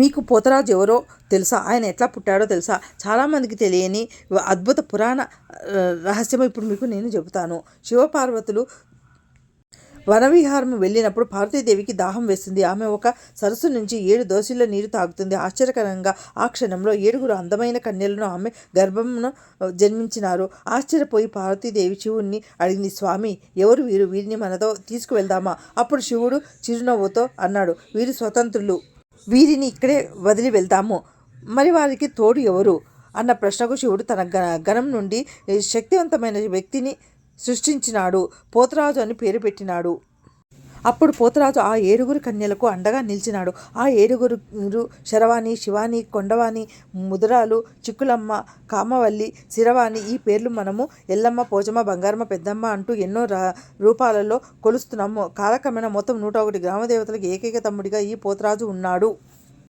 మీకు పోతరాజు ఎవరో తెలుసా? ఆయన ఎట్లా పుట్టాడో తెలుసా? చాలామందికి తెలియని అద్భుత పురాణ రహస్యం ఇప్పుడు మీకు నేను చెబుతాను. శివపార్వతులు వనవిహారం వెళ్ళినప్పుడు పార్వతీదేవికి దాహం వేస్తుంది. ఆమె ఒక సరస్సు నుంచి 7 దోసిళ్ల నీరు తాగుతుంది. ఆశ్చర్యకరంగా ఆ క్షణంలో 7 అందమైన కన్యలను ఆమె గర్భమును జన్మించినారు. ఆశ్చర్యపోయి పార్వతీదేవి శివుణ్ణి అడిగింది, స్వామి ఎవరు వీరు? వీరిని మనతో తీసుకువెళ్దామా? అప్పుడు శివుడు చిరునవ్వుతో అన్నాడు, వీరు స్వతంత్రులు, వీరిని ఇక్కడే వదిలి వెళ్తాము. మరి వారికి తోడు ఎవరు అన్న ప్రశ్నకు శివుడు తన గణం నుండి శక్తివంతమైన వ్యక్తిని సృష్టించినాడు. పోతరాజు అని పేరు పెట్టినాడు. అప్పుడు పోతరాజు ఆ 7 కన్యలకు అండగా నిలిచినాడు. ఆ 7 శరవాణి, శివాని, కొండవాణి, ముదురాలు, చిక్కులమ్మ, కామవల్లి, శిరవాణి. ఈ పేర్లు మనము ఎల్లమ్మ, పోచమ్మ, బంగారమ్మ, పెద్దమ్మ అంటూ ఎన్నో రూపాలలో కొలుస్తున్నాము. కాలక్రమేణా మొత్తం 101 గ్రామదేవతలకు ఏకైక తమ్ముడిగా ఈ పోతరాజు ఉన్నాడు.